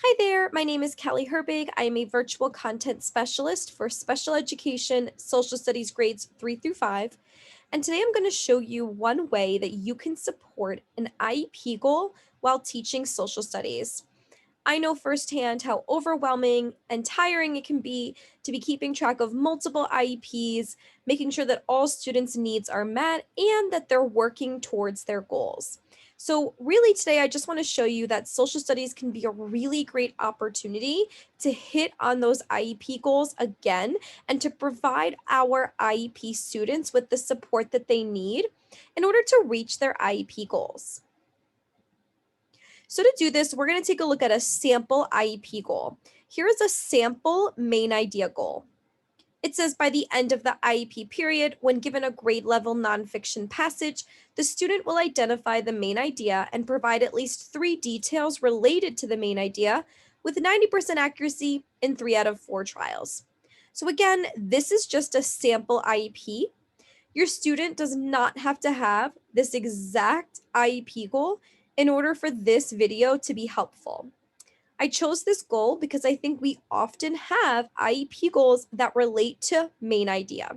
Hi there, my name is Kelly Herbig. I am a virtual content specialist for special education social studies grades 3 through 5. And today I'm going to show you one way that you can support an IEP goal while teaching social studies. I know firsthand how overwhelming and tiring it can be to be keeping track of multiple IEPs, making sure that all students' needs are met and that they're working towards their goals. So, really, today I just want to show you that social studies can be a really great opportunity to hit on those IEP goals again and to provide our IEP students with the support that they need in order to reach their IEP goals. So to do this, we're going to take a look at a sample IEP goal. Here is a sample main idea goal. It says by the end of the IEP period, when given a grade level nonfiction passage, the student will identify the main idea and provide at least 3 details related to the main idea with 90% accuracy in 3 out of 4 trials. So again, this is just a sample IEP. Your student does not have to have this exact IEP goal in order for this video to be helpful. I chose this goal because I think we often have IEP goals that relate to main idea.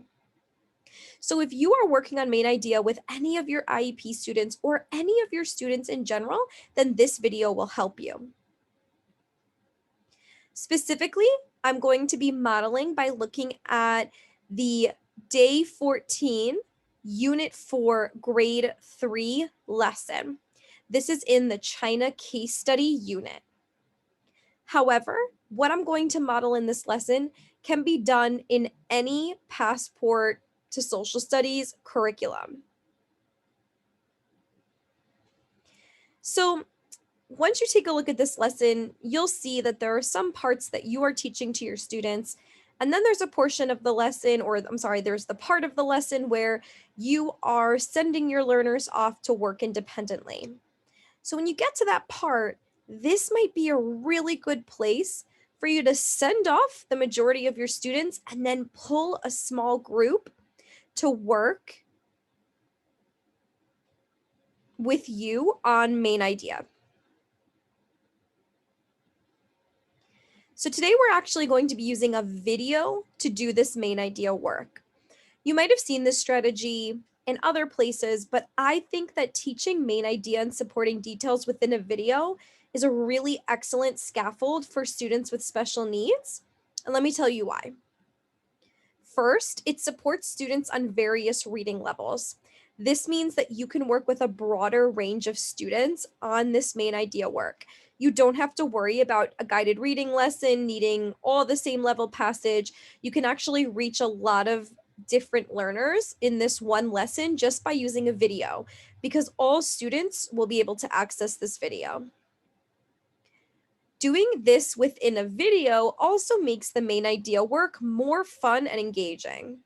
So if you are working on main idea with any of your IEP students or any of your students in general, then this video will help you. Specifically, I'm going to be modeling by looking at the day 14, unit 4, grade 3 lesson. This is in the China case study unit. However, what I'm going to model in this lesson can be done in any passport to social studies curriculum. So once you take a look at this lesson, you'll see that there are some parts that you are teaching to your students, and then there's a portion of the lesson, or I'm sorry, there's the part of the lesson where you are sending your learners off to work independently. So when you get to that part, this might be a really good place for you to send off the majority of your students and then pull a small group to work with you on main idea. So today we're actually going to be using a video to do this main idea work. You might have seen this strategy in other places, but I think that teaching main idea and supporting details within a video is a really excellent scaffold for students with special needs. And let me tell you why. First, it supports students on various reading levels. This means that you can work with a broader range of students on this main idea work. You don't have to worry about a guided reading lesson needing all the same level passage. You can actually reach a lot of different learners in this one lesson just by using a video because all students will be able to access this video. Doing this within a video also makes the main idea work more fun and engaging.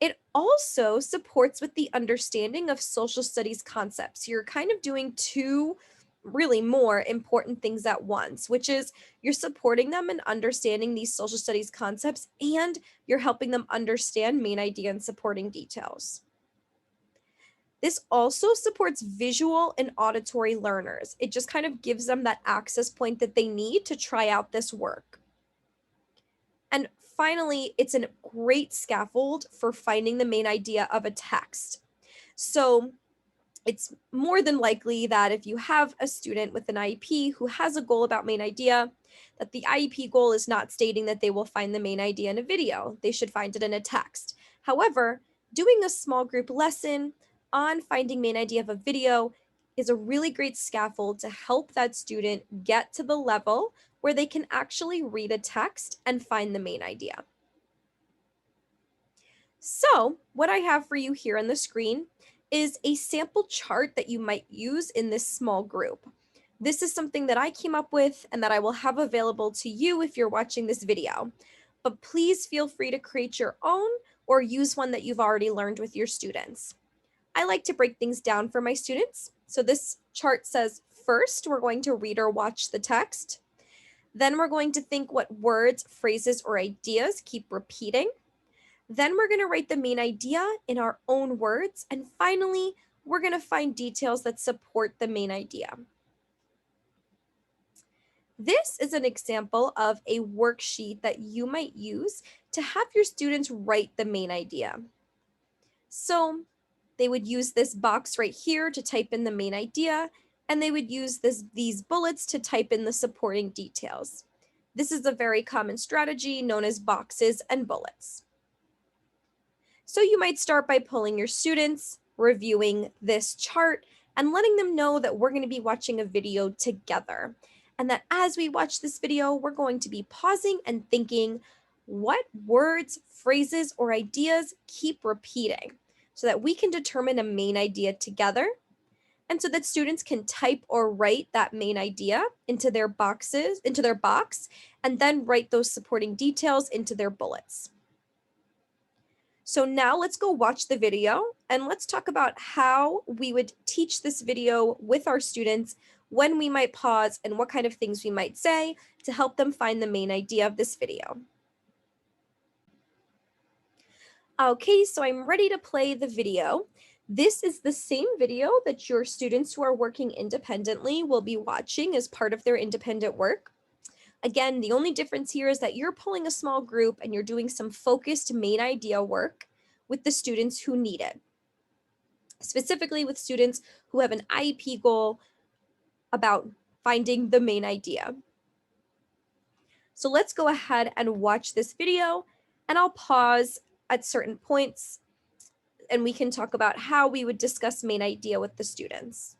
It also supports with the understanding of social studies concepts. You're kind of doing two really more important things at once, which is you're supporting them in understanding these social studies concepts and you're helping them understand main idea and supporting details. This also supports visual and auditory learners. It just kind of gives them that access point that they need to try out this work. And finally, it's a great scaffold for finding the main idea of a text. So it's more than likely that if you have a student with an IEP who has a goal about main idea, that the IEP goal is not stating that they will find the main idea in a video. They should find it in a text. However, doing a small group lesson on finding main idea of a video is a really great scaffold to help that student get to the level where they can actually read a text and find the main idea. So what I have for you here on the screen is a sample chart that you might use in this small group. This is something that I came up with and that I will have available to you if you're watching this video. But please feel free to create your own or use one that you've already learned with your students. I like to break things down for my students. So this chart says first, we're going to read or watch the text. Then we're going to think what words, phrases, or ideas keep repeating. Then we're going to write the main idea in our own words. And finally, we're going to find details that support the main idea. This is an example of a worksheet that you might use to have your students write the main idea. So they would use this box right here to type in the main idea, and they would use these bullets to type in the supporting details. This is a very common strategy known as boxes and bullets. So you might start by pulling your students, reviewing this chart, and letting them know that we're going to be watching a video together. And that as we watch this video, we're going to be pausing and thinking, what words, phrases, or ideas keep repeating so that we can determine a main idea together, and so that students can type or write that main idea into their box, and then write those supporting details into their bullets. So now let's go watch the video and let's talk about how we would teach this video with our students, when we might pause, and what kind of things we might say to help them find the main idea of this video. Okay, so I'm ready to play the video. This is the same video that your students who are working independently will be watching as part of their independent work. Again, the only difference here is that you're pulling a small group and you're doing some focused main idea work with the students who need it, specifically with students who have an IEP goal about finding the main idea. So let's go ahead and watch this video, and I'll pause at certain points and we can talk about how we would discuss main idea with the students.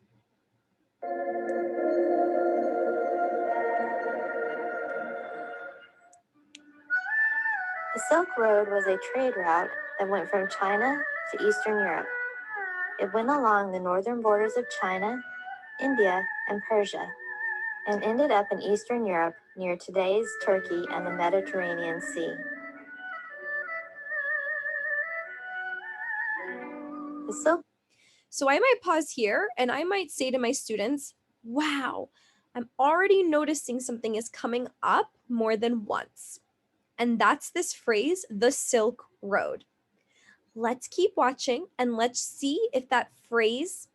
The Silk Road was a trade route that went from China to Eastern Europe. It went along the northern borders of China, India, and Persia, and ended up in Eastern Europe near today's Turkey and the Mediterranean Sea. The Silk So I might pause here and I might say to my students, wow, I'm already noticing something is coming up more than once. And that's this phrase, the Silk Road. Let's keep watching and let's see if that phrase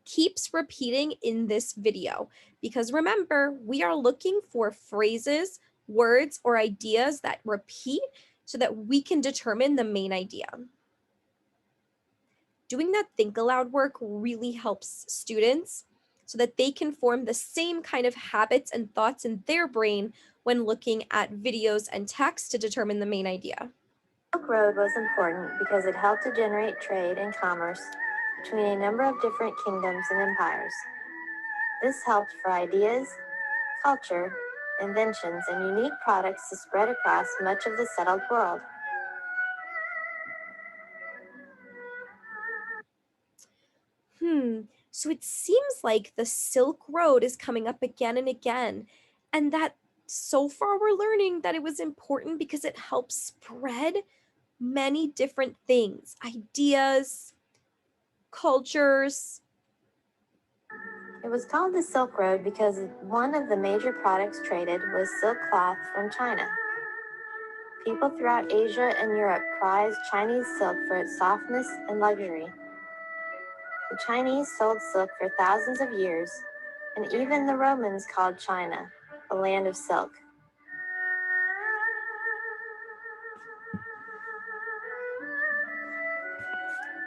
keeps repeating in this video. Because remember, we are looking for phrases, words, or ideas that repeat so that we can determine the main idea. Doing that think aloud work really helps students so that they can form the same kind of habits and thoughts in their brain when looking at videos and text to determine the main idea. Silk Road was important because it helped to generate trade and commerce between a number of different kingdoms and empires. This helped for ideas, culture, inventions, and unique products to spread across much of the settled world. So it seems like the Silk Road is coming up again and again, and that so far we're learning that it was important because it helps spread many different things, ideas, cultures. It was called the Silk Road because one of the major products traded was silk cloth from China. People throughout Asia and Europe prized Chinese silk for its softness and luxury. The Chinese sold silk for thousands of years, and even the Romans called China the land of silk.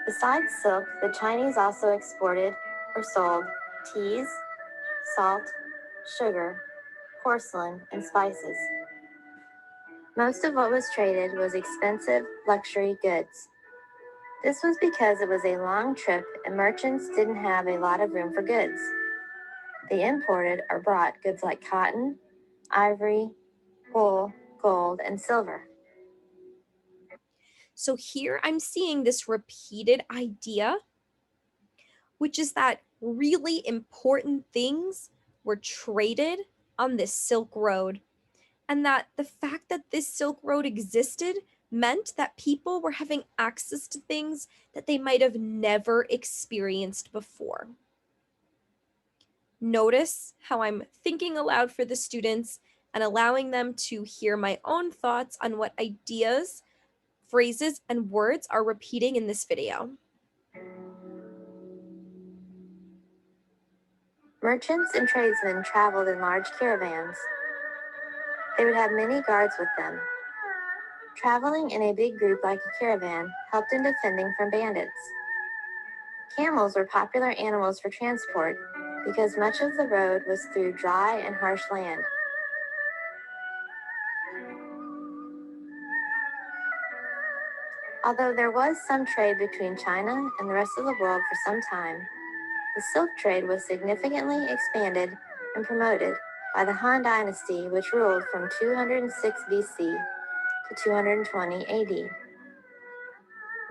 Besides silk, the Chinese also exported or sold teas, salt, sugar, porcelain, and spices. Most of what was traded was expensive luxury goods. This was because it was a long trip and merchants didn't have a lot of room for goods. They imported or brought goods like cotton, ivory, wool, gold, and silver. So here I'm seeing this repeated idea, which is that really important things were traded on this Silk Road, and that the fact that this Silk Road existed meant that people were having access to things that they might have never experienced before. Notice how I'm thinking aloud for the students and allowing them to hear my own thoughts on what ideas, phrases, and words are repeating in this video. Merchants and tradesmen traveled in large caravans. They would have many guards with them. Traveling in a big group like a caravan helped in defending from bandits. Camels were popular animals for transport because much of the road was through dry and harsh land. Although there was some trade between China and the rest of the world for some time, the silk trade was significantly expanded and promoted by the Han Dynasty, which ruled from 206 BC to 220 AD.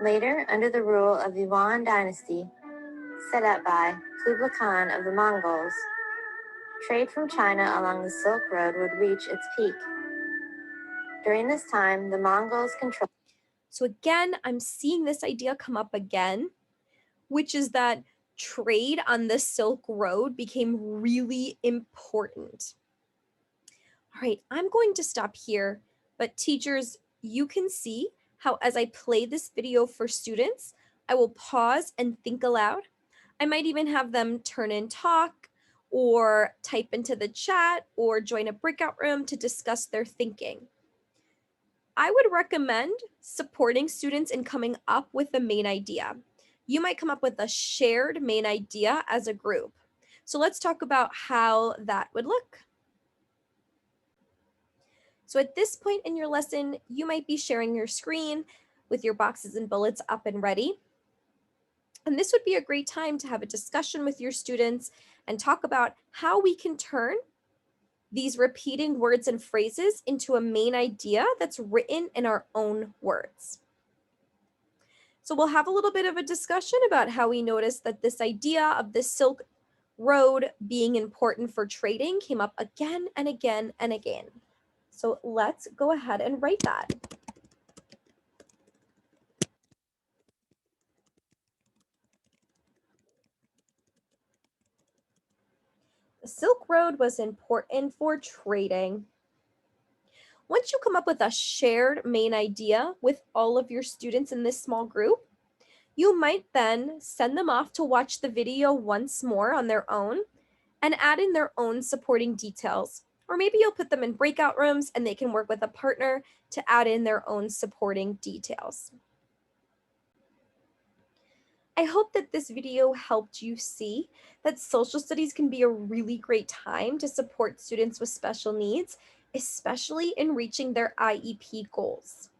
Later, under the rule of the Yuan Dynasty, set up by Kublai Khan of the Mongols, trade from China along the Silk Road would reach its peak. During this time, the Mongols controlled. So again, I'm seeing this idea come up again, which is that trade on the Silk Road became really important. All right, I'm going to stop here, but teachers, you can see how as I play this video for students, I will pause and think aloud. I might even have them turn in talk or type into the chat or join a breakout room to discuss their thinking. I would recommend supporting students in coming up with the main idea. You might come up with a shared main idea as a group. So let's talk about how that would look. So at this point in your lesson, you might be sharing your screen with your boxes and bullets up and ready. And this would be a great time to have a discussion with your students and talk about how we can turn these repeating words and phrases into a main idea that's written in our own words. So we'll have a little bit of a discussion about how we noticed that this idea of the Silk Road being important for trading came up again and again and again. So let's go ahead and write that. The Silk Road was important for trading. Once you come up with a shared main idea with all of your students in this small group, you might then send them off to watch the video once more on their own and add in their own supporting details. Or maybe you'll put them in breakout rooms and they can work with a partner to add in their own supporting details. I hope that this video helped you see that social studies can be a really great time to support students with special needs, especially in reaching their IEP goals.